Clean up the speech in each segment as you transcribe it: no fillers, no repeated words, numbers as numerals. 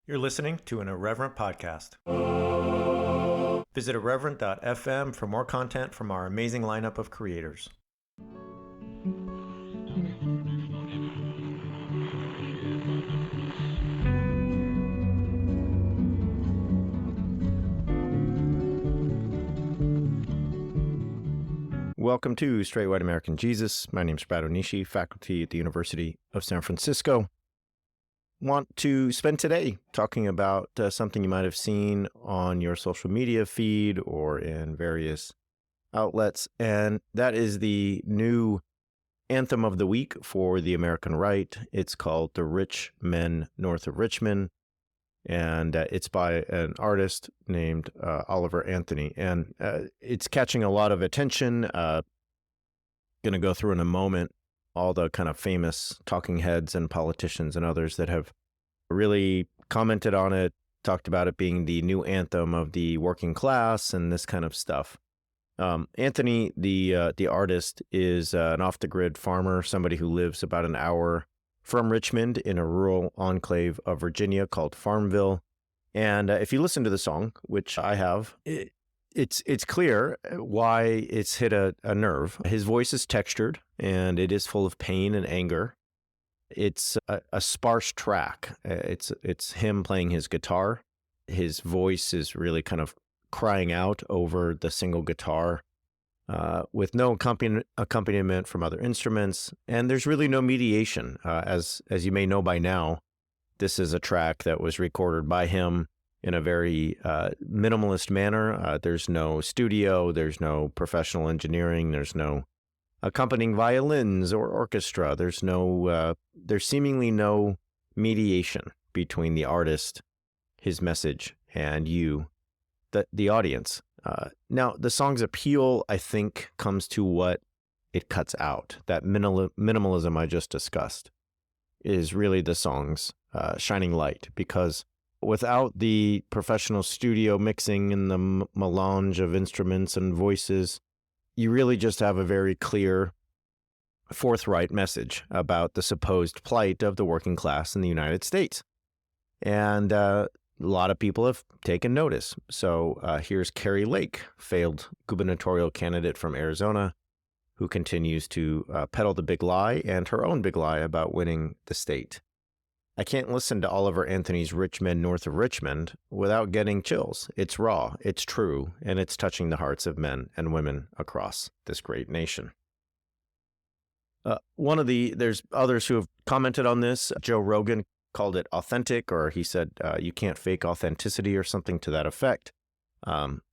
You're listening to an Irreverent podcast. Visit irreverent.fm for more content from our amazing lineup of creators. Welcome to Straight White American Jesus. My name is Brad Onishi, faculty at the University of San Francisco. Want to spend today talking about something you might have seen on your social media feed or in various outlets, and that is the new anthem of the week for the American right. It's called The Rich Men North of Richmond, and it's by an artist named Oliver Anthony, and it's catching a lot of attention. Going to go through in a moment all the kind of famous talking heads and politicians and others that have really commented on it, talked about it being the new anthem of the working class and this kind of stuff. Anthony, the artist, is an off-the-grid farmer, somebody who lives about an hour from Richmond in a rural enclave of Virginia called Farmville. And if you listen to the song, which I have, it's clear why it's hit a nerve. His voice is textured, and it is full of pain and anger. It's a sparse track. It's him playing his guitar. His voice is really kind of crying out over the single guitar with no accompaniment from other instruments. And there's really no mediation. As you may know by now, this is a track that was recorded by him in a very minimalist manner. There's no studio, there's no professional engineering, there's no accompanying violins or orchestra. There's seemingly no mediation between the artist, his message, and you, the audience. Now, the song's appeal, I think, comes to what it cuts out. That minimalism I just discussed is really the song's shining light, because without the professional studio mixing and the melange of instruments and voices, you really just have a very clear, forthright message about the supposed plight of the working class in the United States. And a lot of people have taken notice. So here's Carrie Lake, failed gubernatorial candidate from Arizona, who continues to peddle the big lie and her own big lie about winning the state. I can't listen to Oliver Anthony's Rich Men North of Richmond without getting chills. It's raw, it's true, and it's touching the hearts of men and women across this great nation. There's others who have commented on this. Joe Rogan called it authentic, or he said you can't fake authenticity or something to that effect.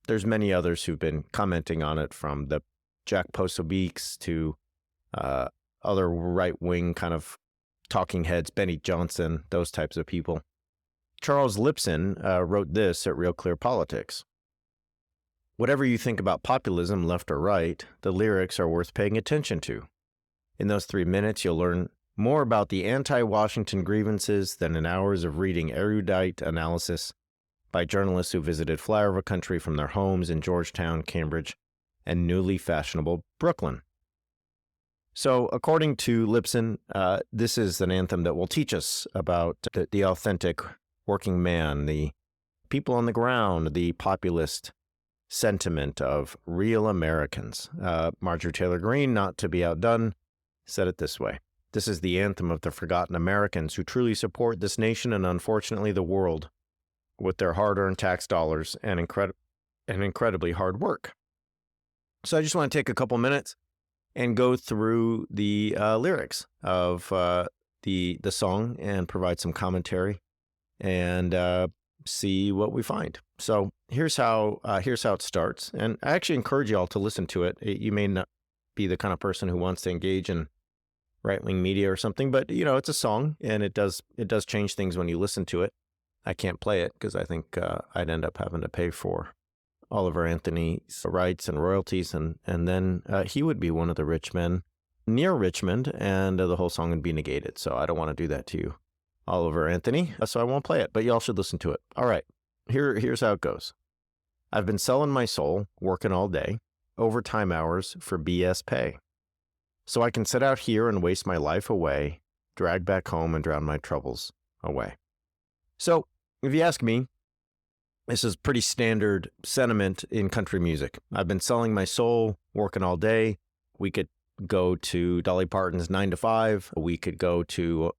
There's many others who've been commenting on it, from the Jack Posobiec to other right-wing kind of talking heads, Benny Johnson, those types of people. Charles Lipson wrote this at Real Clear Politics. Whatever you think about populism, left or right, the lyrics are worth paying attention to. In those 3 minutes, you'll learn more about the anti-Washington grievances than in hours of reading erudite analysis by journalists who visited flyover country from their homes in Georgetown, Cambridge, and newly fashionable Brooklyn. So, according to Lipson, this is an anthem that will teach us about the authentic working man, the people on the ground, the populist sentiment of real Americans. Marjorie Taylor Greene, not to be outdone, said it this way: "This is the anthem of the forgotten Americans who truly support this nation and, unfortunately, the world with their hard-earned tax dollars and incredibly hard work." So I just want to take a couple minutes and go through the lyrics of the song and provide some commentary and see what we find. So here's how it starts, and I actually encourage you all to listen to it. You may not be the kind of person who wants to engage in right-wing media or something, but it's a song, and it does change things when you listen to it. I can't play it because I think I'd end up having to pay for Oliver Anthony's rights and royalties, and then he would be one of the rich men near Richmond, and the whole song would be negated. So I don't want to do that to you, Oliver Anthony, so I won't play it, but y'all should listen to it. All right, here's how it goes. I've been selling my soul, working all day, overtime hours for BS pay. So I can sit out here and waste my life away, drag back home and drown my troubles away. So if you ask me, this is pretty standard sentiment in country music. I've been selling my soul, working all day. We could go to Dolly Parton's 9 to 5. We could go to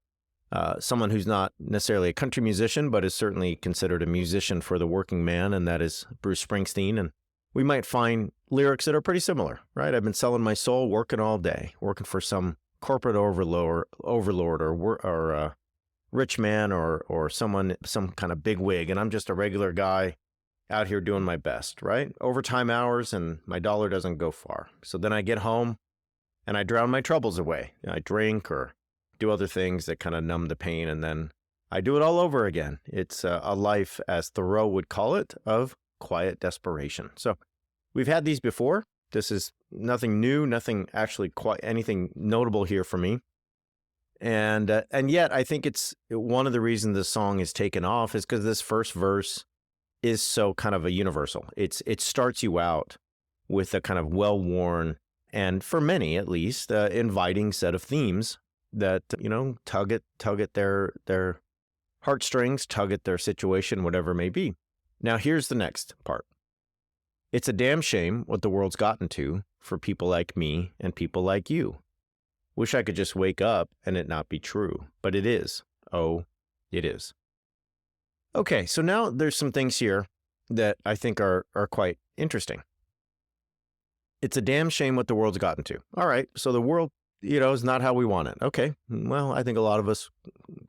someone who's not necessarily a country musician, but is certainly considered a musician for the working man, and that is Bruce Springsteen. And we might find lyrics that are pretty similar, right? I've been selling my soul, working all day, working for some corporate overlord or rich man or someone, some kind of big wig, and I'm just a regular guy out here doing my best, right? Overtime hours, and my dollar doesn't go far. So then I get home and I drown my troubles away. I drink or do other things that kind of numb the pain, and then I do it all over again. It's a life, as Thoreau would call it, of quiet desperation. So we've had these before. This is nothing new, nothing actually quite anything notable here for me. And yet I think it's one of the reasons the song is taken off is because this first verse is so kind of a universal. It starts you out with a kind of well-worn, and for many at least, inviting set of themes that, tug at their heartstrings, tug at their situation, whatever it may be. Now here's the next part. It's a damn shame what the world's gotten to for people like me and people like you. Wish I could just wake up and it not be true, but it is. Oh, it is. Okay, so now there's some things here that I think are quite interesting. It's a damn shame what the world's gotten to. All right, so the world, is not how we want it. Okay, well, I think a lot of us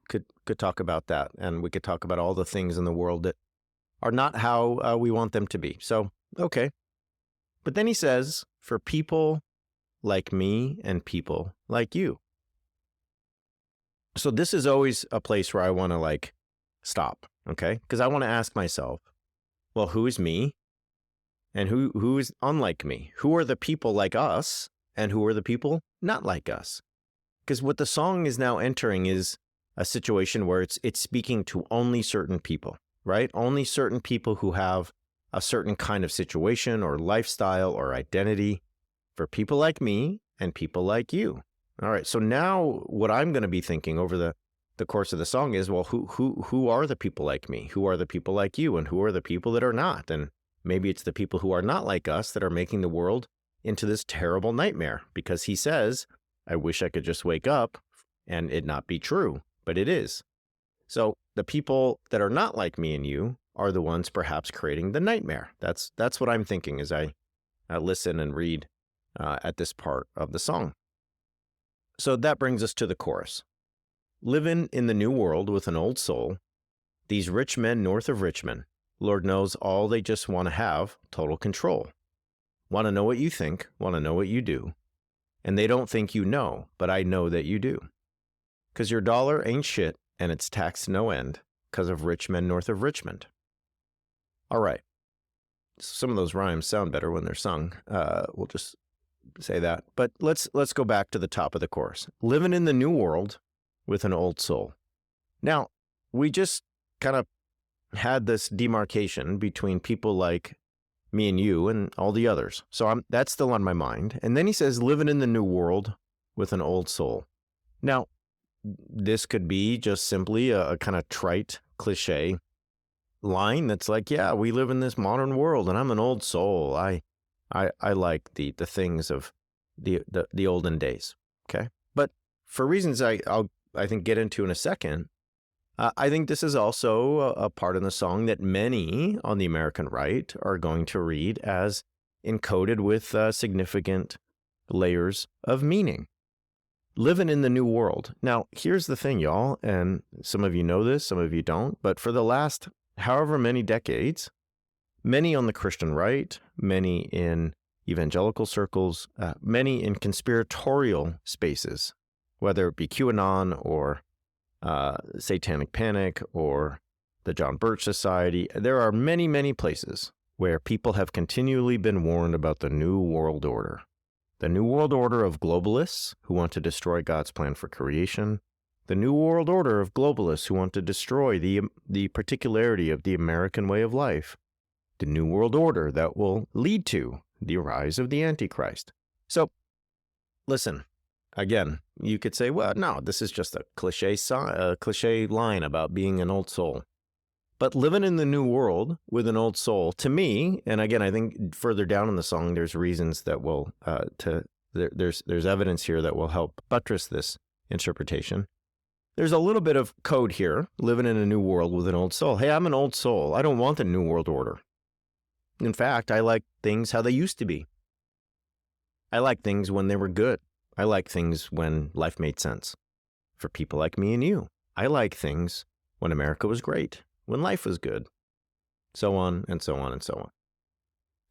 could talk about that, and we could talk about all the things in the world that are not how we want them to be. So, okay. But then he says, for people like me and people like you. So this is always a place where I want to stop, okay? Because I want to ask myself, well, who is me and who is unlike me? Who are the people like us and who are the people not like us? Because what the song is now entering is a situation where it's speaking to only certain people, right? Only certain people who have a certain kind of situation or lifestyle or identity. For people like me and people like you. All right, so now what I'm going to be thinking over the course of the song is, well, who are the people like me? Who are the people like you? And who are the people that are not? And maybe it's the people who are not like us that are making the world into this terrible nightmare, because he says, I wish I could just wake up and it not be true, but it is. So the people that are not like me and you are the ones perhaps creating the nightmare. That's what I'm thinking as I listen and read at this part of the song. So that brings us to the chorus. Living in the new world with an old soul, these rich men north of Richmond, Lord knows all they just want to have total control. Want to know what you think, want to know what you do. And they don't think you know, but I know that you do. 'Cause your dollar ain't shit and it's taxed no end 'cause of rich men north of Richmond. All right. Some of those rhymes sound better when they're sung. We'll just say that. But let's go back to the top of the chorus. Living in the new world with an old soul. Now, we just kind of had this demarcation between people like me and you and all the others. So that's still on my mind. And then he says, living in the new world with an old soul. Now, this could be just simply a kind of trite cliche line that's like, yeah, we live in this modern world and I'm an old soul. I like the things of the olden days. Okay. But for reasons I'll think get into in a second, I think this is also a part in the song that many on the American right are going to read as encoded with significant layers of meaning. Living in the new world. Now, here's the thing, y'all, and some of you know this, some of you don't, but for the last however many decades, many on the Christian right, many in evangelical circles, many in conspiratorial spaces, whether it be QAnon or Satanic Panic or the John Birch Society, there are many, many places where people have continually been warned about the New World Order. The New World Order of globalists who want to destroy God's plan for creation. The New World Order of globalists who want to destroy the particularity of the American way of life. The New World Order that will lead to the rise of the Antichrist. So, listen, again, you could say, well, no, this is just a cliche line about being an old soul. But living in the new world with an old soul, to me, and again, I think further down in the song, there's reasons that will, there's evidence here that will help buttress this interpretation. There's a little bit of code here, living in a new world with an old soul. Hey, I'm an old soul. I don't want the new world order. In fact, I like things how they used to be. I like things when they were good. I like things when life made sense. For people like me and you, I like things when America was great, when life was good, so on and so on and so on.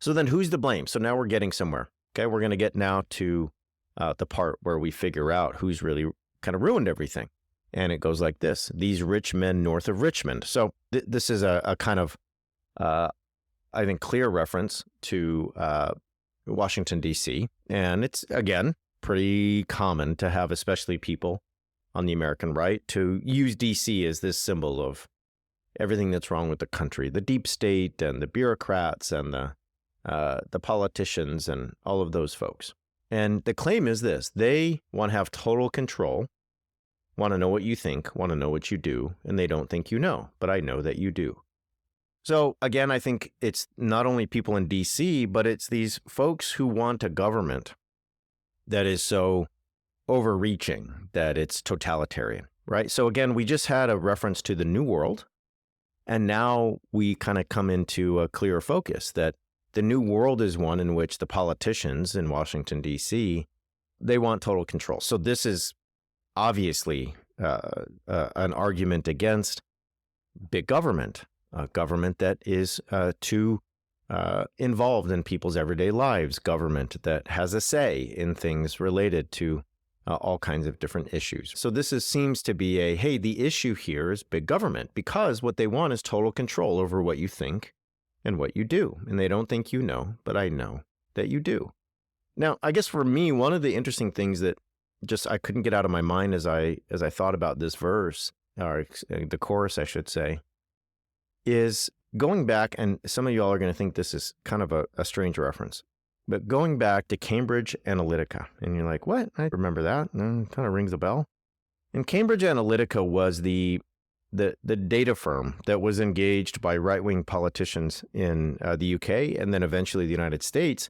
So then who's to blame? So now we're getting somewhere. Okay, we're going to get now to the part where we figure out who's really kind of ruined everything. And it goes like this: these rich men north of Richmond. So this is a kind of, I think, clear reference to Washington, D.C. And it's, again, pretty common to have, especially people on the American right, to use D.C. as this symbol of everything that's wrong with the country, the deep state and the bureaucrats and the politicians and all of those folks. And the claim is this: they want to have total control, want to know what you think, want to know what you do, and they don't think you know, but I know that you do. So again, I think it's not only people in D.C., but it's these folks who want a government that is so overreaching that it's totalitarian, right? So again, we just had a reference to the New World, and now we kind of come into a clearer focus that the New World is one in which the politicians in Washington, D.C., they want total control. So this is obviously an argument against big government, a government that is too involved in people's everyday lives, government that has a say in things related to all kinds of different issues. So this seems to be hey, the issue here is big government, because what they want is total control over what you think and what you do. And they don't think you know, but I know that you do. Now, I guess for me, one of the interesting things that just I couldn't get out of my mind as I thought about this verse, or the chorus, I should say, is going back, and some of y'all are going to think this is kind of a strange reference, but going back to Cambridge Analytica. And you're like, what? I remember that. And it kind of rings a bell. And Cambridge Analytica was the data firm that was engaged by right-wing politicians in the UK and then eventually the United States.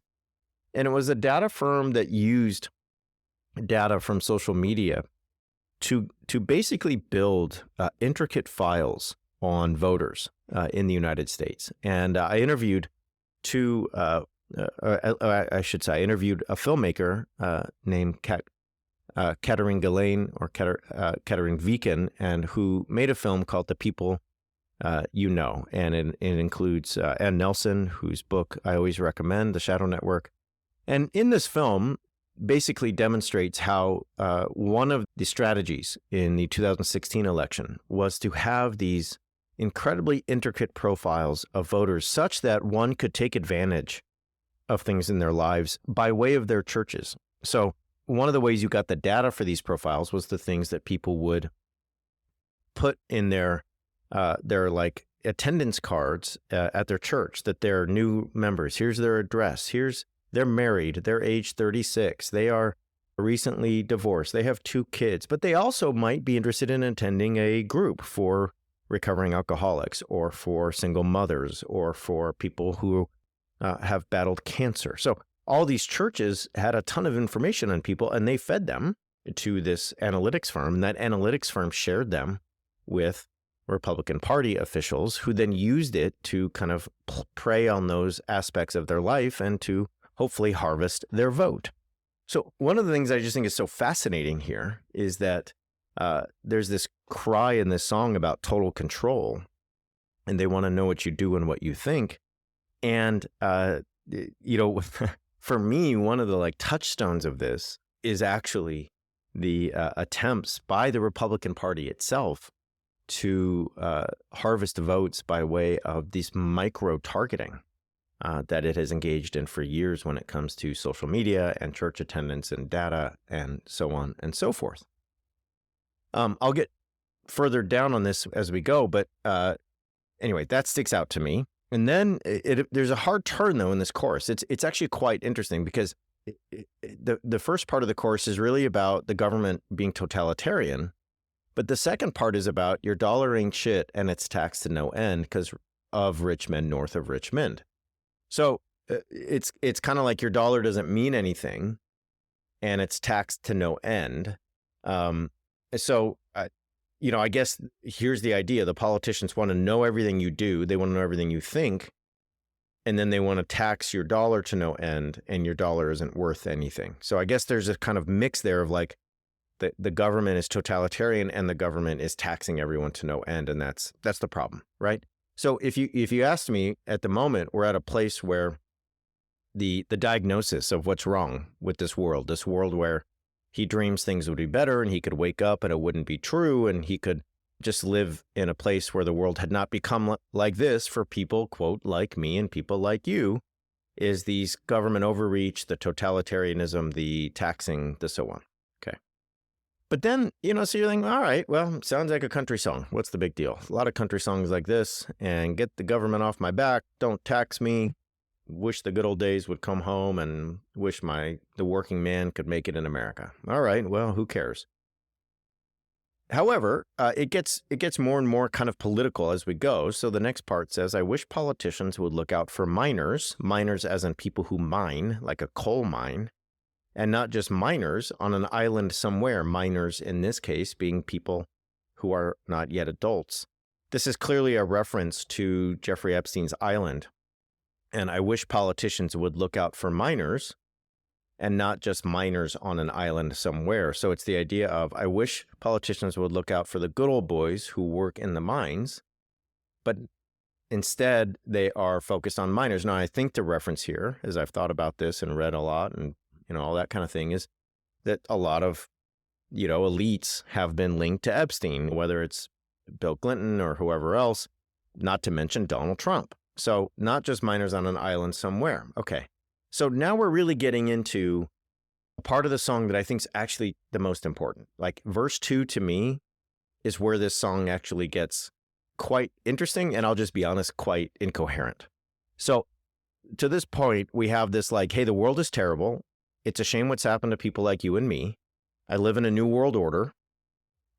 And it was a data firm that used data from social media to basically build intricate files on voters in the United States. And I interviewed I interviewed a filmmaker named Katerine Gillane, or Katerine Viken, and who made a film called The People You Know. And it includes Ann Nelson, whose book I always recommend, The Shadow Network. And in this film, basically demonstrates how one of the strategies in the 2016 election was to have these incredibly intricate profiles of voters such that one could take advantage of things in their lives by way of their churches. So one of the ways you got the data for these profiles was the things that people would put in their like attendance cards at their church, that they're new members. Here's their address. They're married. They're age 36. They are recently divorced. They have 2 kids, but they also might be interested in attending a group for recovering alcoholics, or for single mothers, or for people who have battled cancer. So all these churches had a ton of information on people, and they fed them to this analytics firm, and that analytics firm shared them with Republican Party officials, who then used it to kind of prey on those aspects of their life and to hopefully harvest their vote. So one of the things I just think is so fascinating here is that there's this cry in this song about total control, and they want to know what you do and what you think. And, for me, one of the touchstones of this is actually the attempts by the Republican Party itself to harvest votes by way of this micro-targeting that it has engaged in for years when it comes to social media and church attendance and data and so on and so forth. I'll get further down on this as we go, but anyway, that sticks out to me. And then there's a hard turn, though, in this chorus. It's actually quite interesting, because the first part of the chorus is really about the government being totalitarian, But the second part is about your dollar ain't shit and it's taxed to no end because of Richmond, north of Richmond. So it's kind of like your dollar doesn't mean anything and it's taxed to no end. So I guess here's the idea. The politicians want to know everything you do. They want to know everything you think. And then they want to tax your dollar to no end, and your dollar isn't worth anything. So I guess there's a kind of mix there of like the government is totalitarian and the government is taxing everyone to no end. And that's the problem, right? So if you asked me at the moment, we're at a place where the diagnosis of what's wrong with this world where he dreams things would be better and he could wake up and it wouldn't be true and he could just live in a place where the world had not become like this for people, quote, like me and people like you, is these government overreach, the totalitarianism, the taxing, the so on. Okay. But then, so you're thinking, all right, well, sounds like a country song. What's the big deal? A lot of country songs like this, and get the government off my back, don't tax me, wish the good old days would come home, and wish the working man could make it in America. All right, well, who cares? However, it gets more and more kind of political as we go. So the next part says, I wish politicians would look out for miners as in people who mine, like a coal mine, and not just minors on an island somewhere, minors in this case being people who are not yet adults. This is clearly a reference to Jeffrey Epstein's island. And I wish politicians would look out for minors and not just minors on an island somewhere. So it's the idea of, I wish politicians would look out for the good old boys who work in the mines, but instead they are focused on minors. Now, I think the reference here, as I've thought about this and read a lot and, all that kind of thing, is that a lot of, elites have been linked to Epstein, whether it's Bill Clinton or whoever else, not to mention Donald Trump. So not just minors on an island somewhere. Okay. So now we're really getting into a part of the song that I think is actually the most important. Like verse 2 to me is where this song actually gets quite interesting, and I'll just be honest, quite incoherent. So to this point, we have this like, hey, the world is terrible. It's a shame what's happened to people like you and me. I live in a new world order.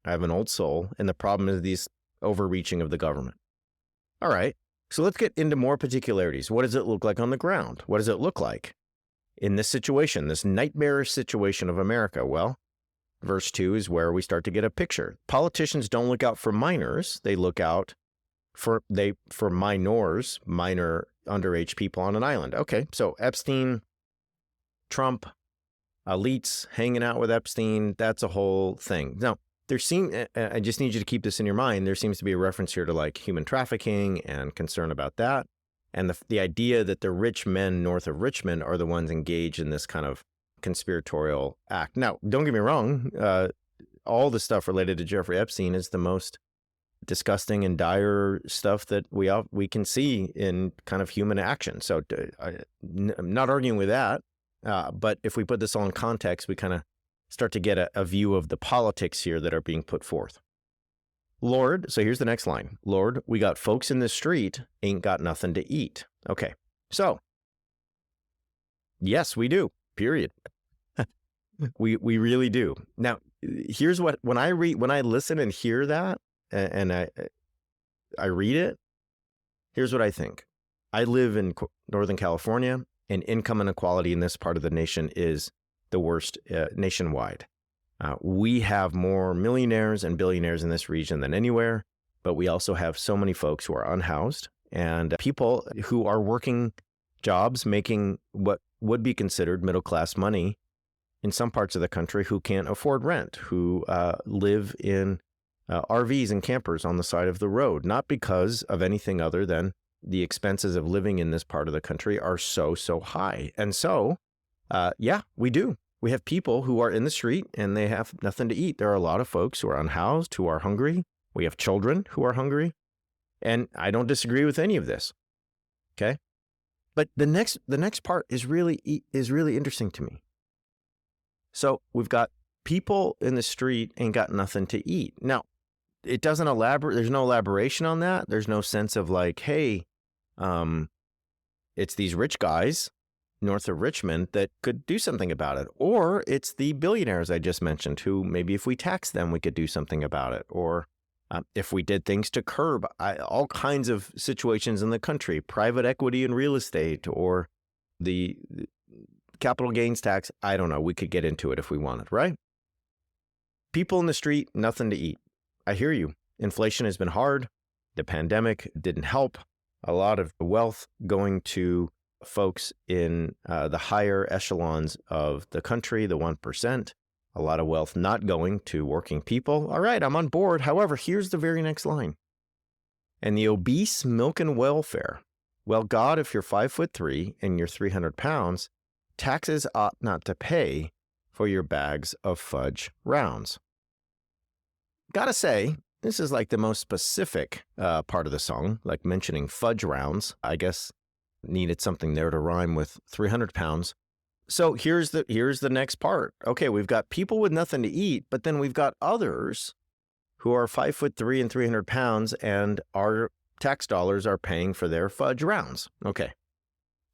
I have an old soul, and the problem is these overreaching of the government. All right. So let's get into more particularities. What does it look like on the ground? What does it look like in this situation, this nightmarish situation of America? Well, verse 2 is where we start to get a picture. Politicians don't look out for minors. They look out for minors, minor underage people on an island. Okay, so Epstein, Trump, elites hanging out with Epstein, that's a whole thing. Now, I just need you to keep this in your mind. There seems to be a reference here to like human trafficking and concern about that. And the idea that the rich men north of Richmond are the ones engaged in this kind of conspiratorial act. Now, don't get me wrong. All the stuff related to Jeffrey Epstein is the most disgusting and dire stuff that we can see in kind of human action. So I'm not arguing with that. But if we put this all in context, we kind of start to get a view of the politics here that are being put forth. Lord, so here's the next line. Lord, we got folks in the street, ain't got nothing to eat. Okay, so yes, we do, period. we really do. Now, here's what, when I listen and hear that, and I read it, here's what I think. I live in Northern California, and income inequality in this part of the nation is the worst nationwide. We have more millionaires and billionaires in this region than anywhere, but we also have so many folks who are unhoused and people who are working jobs making what would be considered middle-class money in some parts of the country who can't afford rent, who live in RVs and campers on the side of the road, not because of anything other than the expenses of living in this part of the country are so high. And so, yeah, we do. We have people who are in the street and they have nothing to eat. There are a lot of folks who are unhoused, who are hungry. We have children who are hungry. And I don't disagree with any of this. Okay? But the next part is really interesting to me. So we've got people in the street ain't got nothing to eat. Now, it doesn't elaborate. There's no elaboration on that. There's no sense of like, hey, it's these rich guys north of Richmond that could do something about it. Or it's the billionaires I just mentioned who maybe if we tax them, we could do something about it. Or if we did things to curb all kinds of situations in the country, private equity and real estate, or the capital gains tax. I don't know. We could get into it if we wanted, right? People in the street, nothing to eat. I hear you. Inflation has been hard. The pandemic didn't help. A lot of wealth going to folks in the higher echelons of the country, the 1%. A lot of wealth not going to working people. All right, I'm on board. However, here's the very next line. And the obese milk and welfare. Well, God, if you're 5'3" and you're 300 pounds, taxes ought not to pay for your bags of fudge rounds. Gotta say, this is like the most specific part of the song, like mentioning fudge rounds. I guess needed something there to rhyme with 300 pounds. So here's the next part. Okay, we've got people with nothing to eat, but then we've got others who are 5'3" and 300 pounds, and our tax dollars are paying for their fudge rounds. Okay.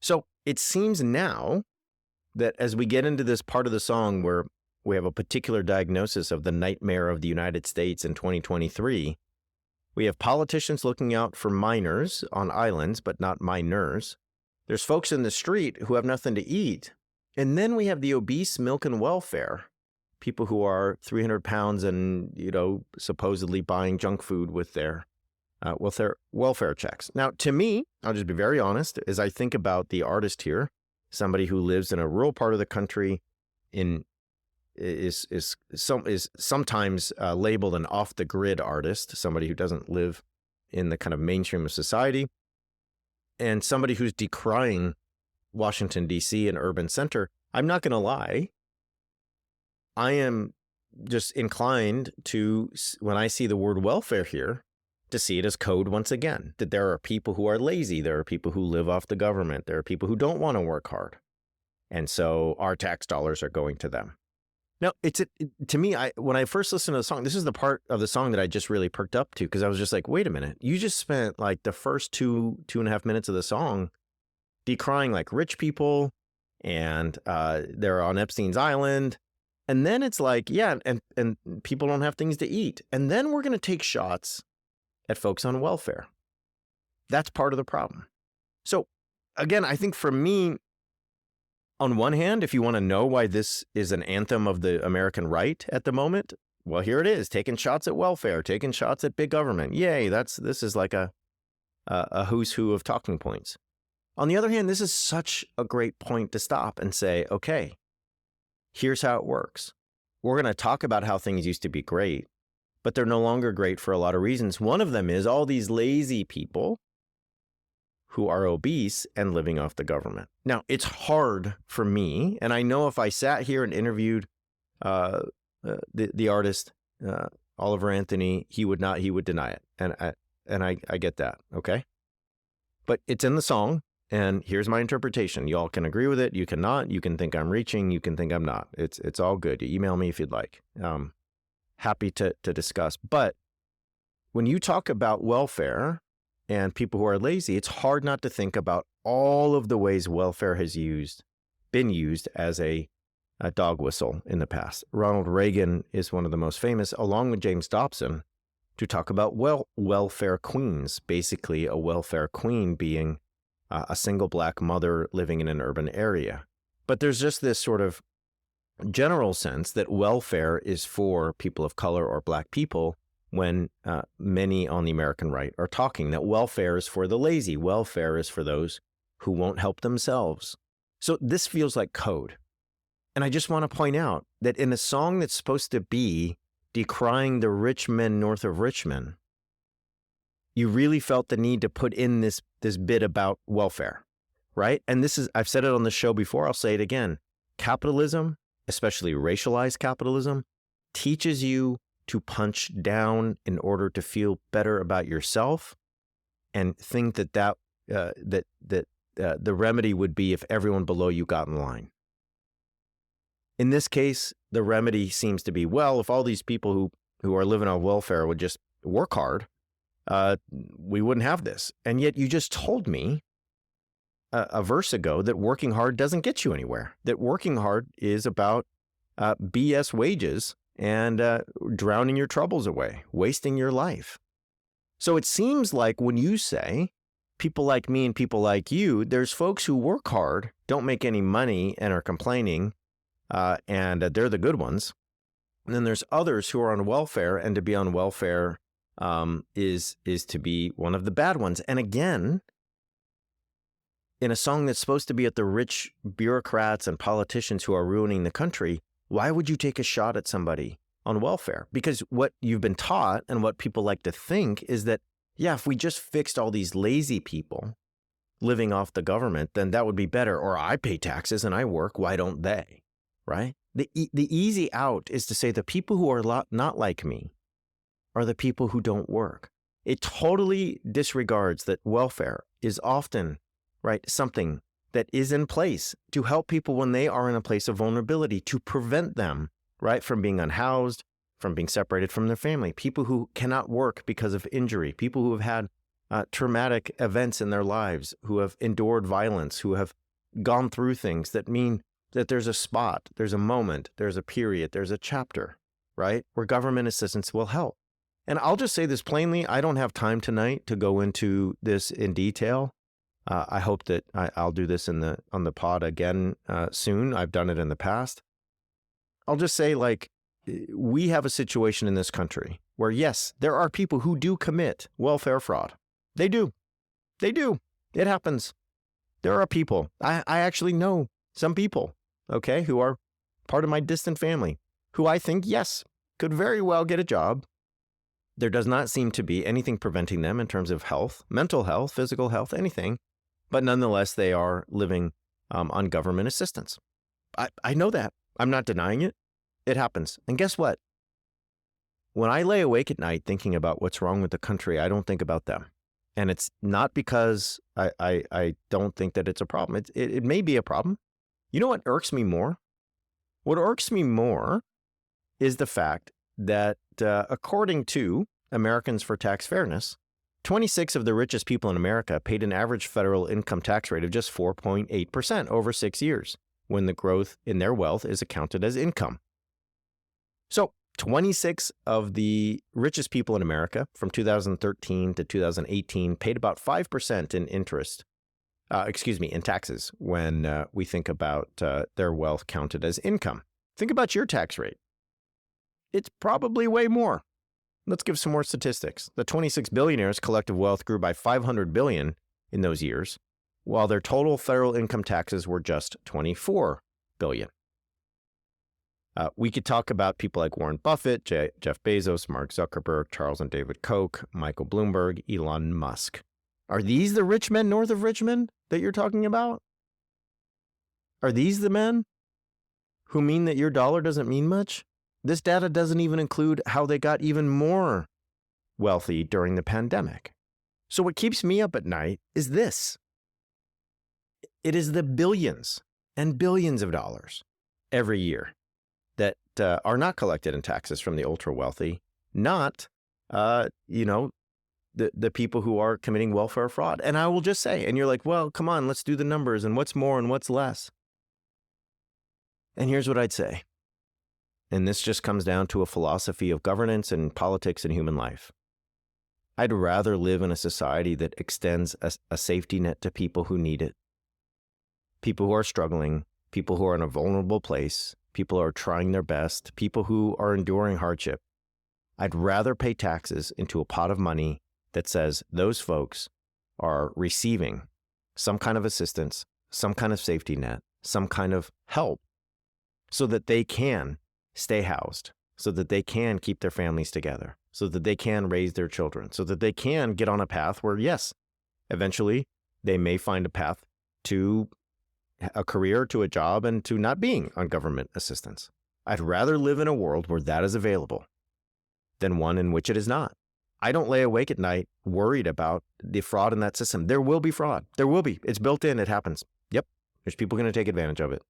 So it seems now that as we get into this part of the song where we have a particular diagnosis of the nightmare of the United States in 2023, we have politicians looking out for minors on islands, but not minors. There's folks in the street who have nothing to eat. And then we have the obese milk and welfare, people who are 300 pounds and, supposedly buying junk food with their welfare checks. Now, to me, I'll just be very honest, as I think about the artist here, somebody who lives in a rural part of the country, is sometimes labeled an off-the-grid artist, somebody who doesn't live in the kind of mainstream of society, and somebody who's decrying Washington, D.C., an urban center. I'm not going to lie. I am just inclined to, when I see the word welfare here, to see it as code once again, that there are people who are lazy. There are people who live off the government. There are people who don't want to work hard. And so our tax dollars are going to them. Now, to me, when I first listened to the song, this is the part of the song that I just really perked up to, because I was just like, wait a minute, you just spent like the first two and a half minutes of the song decrying like rich people and they're on Epstein's Island. And then it's like, yeah, and people don't have things to eat. And then we're going to take shots at folks on welfare. That's part of the problem. So again, I think for me, on one hand, if you want to know why this is an anthem of the American right at the moment, well, here it is, taking shots at welfare, taking shots at big government. Yay, this is like a who's who of talking points. On the other hand, this is such a great point to stop and say, okay, here's how it works. We're going to talk about how things used to be great, but they're no longer great for a lot of reasons. One of them is all these lazy people who are obese and living off the government. Now, it's hard for me, and I know if I sat here and interviewed the artist, Oliver Anthony, he would deny it, and I get that, okay? But it's in the song, and here's my interpretation. Y'all can agree with it, you cannot, you can think I'm reaching, you can think I'm not. It's all good. You email me if you'd like. Happy to discuss. But when you talk about welfare and people who are lazy, it's hard not to think about all of the ways welfare has been used as a dog whistle in the past. Ronald Reagan is one of the most famous, along with James Dobson, to talk about welfare queens, basically a welfare queen being a single black mother living in an urban area. But there's just this sort of general sense that welfare is for people of color or black people, when many on the American right are talking that welfare is for the lazy, welfare is for those who won't help themselves. So this feels like code. And I just want to point out that in a song that's supposed to be decrying the rich men north of Richmond, you really felt the need to put in this bit about welfare, right? And I've said it on the show before, I'll say it again. Capitalism, especially racialized capitalism, teaches you to punch down in order to feel better about yourself, and think that the remedy would be if everyone below you got in line. In this case, the remedy seems to be, well, if all these people who are living on welfare would just work hard, we wouldn't have this. And yet you just told me a verse ago that working hard doesn't get you anywhere, that working hard is about BS wages and drowning your troubles away, wasting your life. So it seems like when you say people like me and people like you, there's folks who work hard, don't make any money, and are complaining, and they're the good ones. And then there's others who are on welfare, and to be on welfare is to be one of the bad ones. And again, in a song that's supposed to be at the rich bureaucrats and politicians who are ruining the country, why would you take a shot at somebody on welfare? Because what you've been taught and what people like to think is that, yeah, if we just fixed all these lazy people living off the government, then that would be better. Or I pay taxes and I work, why don't they? Right? The easy out is to say the people who are not like me are the people who don't work. It totally disregards that welfare is often, right, something that is in place to help people when they are in a place of vulnerability, to prevent them, right, from being unhoused, from being separated from their family, people who cannot work because of injury, people who have had traumatic events in their lives, who have endured violence, who have gone through things that mean that there's a spot, there's a moment, there's a period, there's a chapter, right, where government assistance will help. And I'll just say this plainly, I don't have time tonight to go into this in detail. I hope that I'll do this on the pod again soon. I've done it in the past. I'll just say, like, we have a situation in this country where, yes, there are people who do commit welfare fraud. They do. They do. It happens. There are people. I actually know some people, okay, who are part of my distant family, who I think, yes, could very well get a job. There does not seem to be anything preventing them in terms of health, mental health, physical health, anything. But nonetheless, they are living on government assistance. I know that. I'm not denying it. It happens. And guess what? When I lay awake at night thinking about what's wrong with the country, I don't think about them. And it's not because I don't think that it's a problem. It may be a problem. You know what irks me more? What irks me more is the fact that according to Americans for Tax Fairness, 26 of the richest people in America paid an average federal income tax rate of just 4.8% over 6 years, when the growth in their wealth is accounted as income. So 26 of the richest people in America from 2013 to 2018 paid about 5% in in taxes when we think about their wealth counted as income. Think about your tax rate. It's probably way more. Let's give some more statistics. The 26 billionaires' collective wealth grew by $500 billion in those years, while their total federal income taxes were just $24 billion. We could talk about people like Warren Buffett, Jeff Bezos, Mark Zuckerberg, Charles and David Koch, Michael Bloomberg, Elon Musk. Are these the rich men north of Richmond that you're talking about? Are these the men who mean that your dollar doesn't mean much? This data doesn't even include how they got even more wealthy during the pandemic. So what keeps me up at night is this. It is the billions and billions of dollars every year that are not collected in taxes from the ultra wealthy, not, the people who are committing welfare fraud. And I will just say, and you're like, well, come on, let's do the numbers and what's more and what's less. And here's what I'd say. And this just comes down to a philosophy of governance and politics and human life. I'd rather live in a society that extends a safety net to people who need it. People who are struggling, people who are in a vulnerable place, people who are trying their best, people who are enduring hardship. I'd rather pay taxes into a pot of money that says those folks are receiving some kind of assistance, some kind of safety net, some kind of help so that they can stay housed, so that they can keep their families together, so that they can raise their children, so that they can get on a path where, yes, eventually they may find a path to a career, to a job, and to not being on government assistance. I'd rather live in a world where that is available than one in which it is not. I don't lay awake at night worried about the fraud in that system. There will be fraud. There will be. It's built in. It happens. Yep. There's people going to take advantage of it.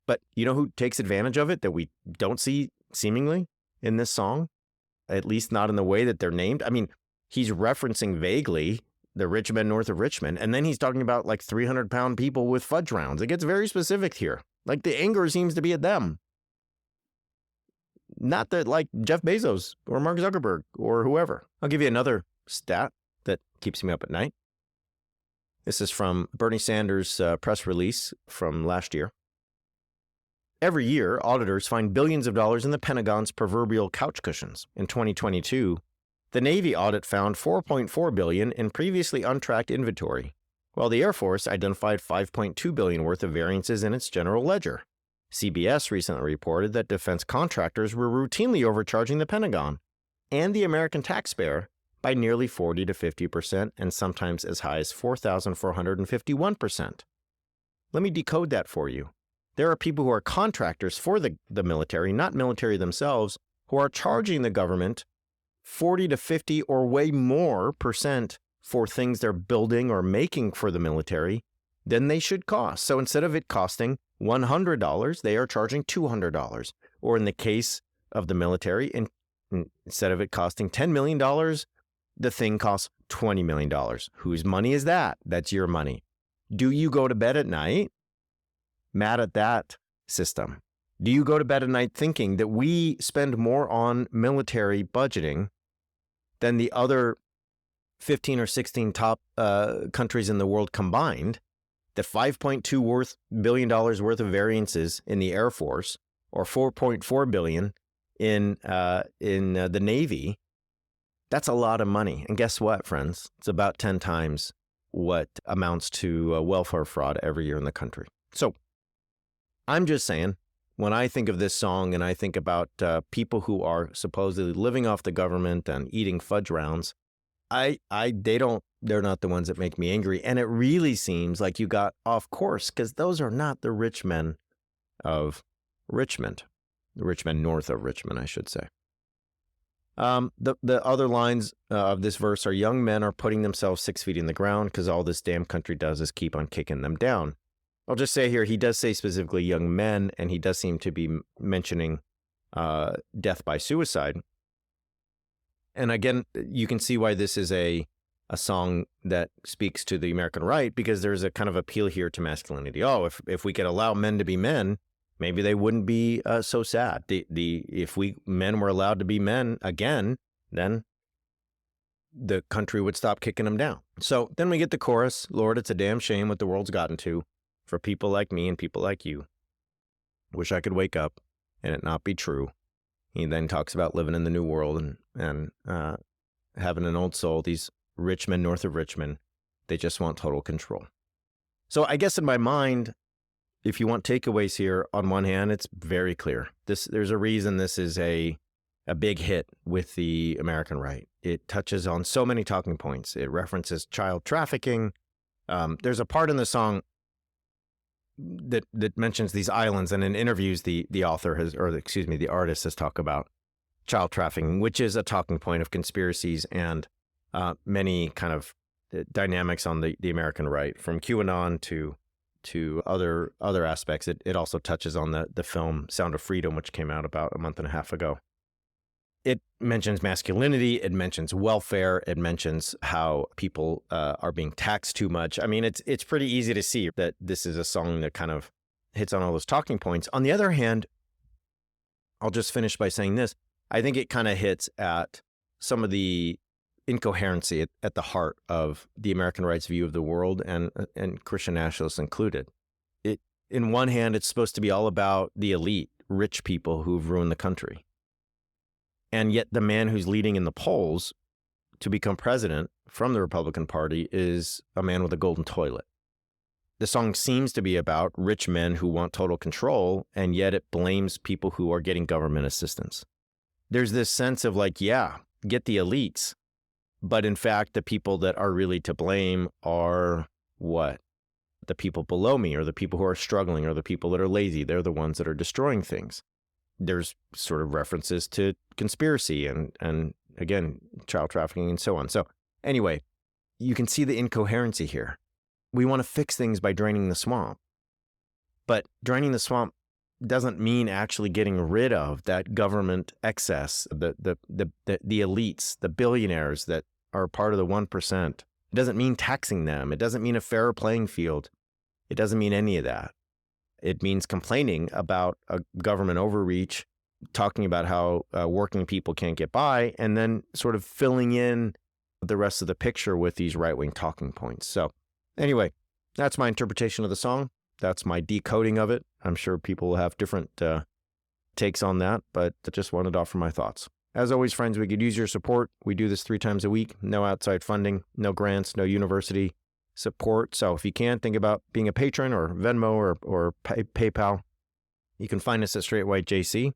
But you know who takes advantage of it that we don't see seemingly in this song? At least not in the way that they're named. I mean, he's referencing vaguely the rich men north of Richmond. And then he's talking about like 300-pound people with fudge rounds. It gets very specific here. Like the anger seems to be at them. Not that like Jeff Bezos or Mark Zuckerberg or whoever. I'll give you another stat that keeps me up at night. This is from Bernie Sanders' press release from last year. Every year, auditors find billions of dollars in the Pentagon's proverbial couch cushions. In 2022, the Navy audit found $4.4 billion in previously untracked inventory, while the Air Force identified $5.2 billion worth of variances in its general ledger. CBS recently reported that defense contractors were routinely overcharging the Pentagon and the American taxpayer by nearly 40 to 50% and sometimes as high as 4,451%. Let me decode that for you. There are people who are contractors for the military, not military themselves, who are charging the government 40 to 50 or way more percent for things they're building or making for the military than they should cost. So instead of it costing $100, they are charging $200. Or in the case of the military, instead of it costing $10 million, the thing costs $20 million. Whose money is that? That's your money. Do you go to bed at night mad at that system? Do you go to bed at night thinking that we spend more on military budgeting than the other 15 or 16 top countries in the world combined? The $5.2 billion worth of variances in the Air Force, or $4.4 billion in the Navy, that's a lot of money. And guess what, friends? It's about 10 times what amounts to welfare fraud every year in the country. So I'm just saying, when I think of this song and I think about people who are supposedly living off the government and eating fudge rounds, they're not the ones that make me angry. And it really seems like you got off course, because those are not the rich men of Richmond, the rich men north of Richmond, I should say. The other lines of this verse are, young men are putting themselves 6 feet in the ground because all this damn country does is keep on kicking them down. I'll just say here, he does say specifically young men, and he does seem to be mentioning death by suicide. And again, you can see why this is a song that speaks to the American right, because there's a kind of appeal here to masculinity. Oh, if we could allow men to be men, maybe they wouldn't be so sad. If men were allowed to be men again, then the country would stop kicking them down. So then we get the chorus, Lord, it's a damn shame what the world's gotten to for people like me and people like you. Wish I could wake up and it not be true. He then talks about living in the new world and having an old soul. These rich men north of Richmond, they just want total control. So I guess in my mind, if you want takeaways here, on one hand, it's very clear. There's a reason this is a big hit with the American right. It touches on so many talking points. It references child trafficking. There's a part in the song that mentions these islands, and in interviews, the artist has talked about child trafficking, which is a talking point of conspiracies and many kind of dynamics on the American right, from QAnon to other aspects. It also touches on the film Sound of Freedom, which came out about a month and a half ago. It mentions masculinity, it mentions welfare, it mentions how people are being taxed too much. I mean, it's pretty easy to see that this is a song that kind of hits on all those talking points. On the other hand, I'll just finish by saying this. I think it kind of hits at some of the incoherency at the heart of the American right's view of the world, and Christian nationalists included. In one hand, it's supposed to be all about the elite, rich people who've ruined the country. And yet the man who's leading in the polls to become president from the Republican Party is a man with a golden toilet. The song seems to be about rich men who want total control, and yet it blames people who are getting government assistance. There's this sense of like, yeah, get the elites. But in fact, the people that are really to blame are what? The people below me, or the people who are struggling, or the people that are lazy. They're the ones that are destroying things. There's sort of references to conspiracy and again, child trafficking and so on. So anyway, you can see the incoherency here. We want to fix things by draining the swamp. But draining the swamp doesn't mean actually getting rid of that government excess, the elites, the billionaires that are part of the 1%, It doesn't mean taxing them. It doesn't mean a fairer playing field. It doesn't mean any of that. It means complaining about a government overreach, talking about how working people can't get by, and then sort of filling in the rest of the picture with these right-wing talking points. So anyway, that's my interpretation of the song. That's my decoding of it. I'm sure people will have different takes on that, but I just wanted to offer my thoughts. As always, friends, we could use your support. We do this 3 times a week. No outside funding, no grants, no university support. So if you can, think about being a patron or Venmo or PayPal. You can find us at Straight White JC. You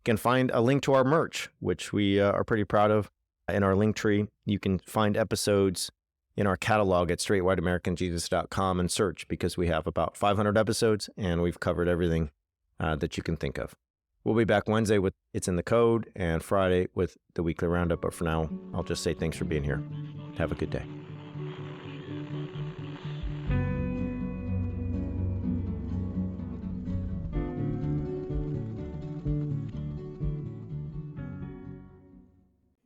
can find a link to our merch, which we are pretty proud of, in our link tree. You can find episodes in our catalog at straightwhiteamericanjesus.com and search, because we have about 500 episodes and we've covered everything that you can think of. We'll be back Wednesday with It's in the Code and Friday with the weekly roundup. But for now, I'll just say thanks for being here. Have a good day.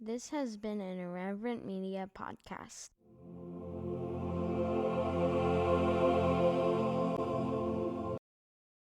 This has been an Irreverent Media podcast.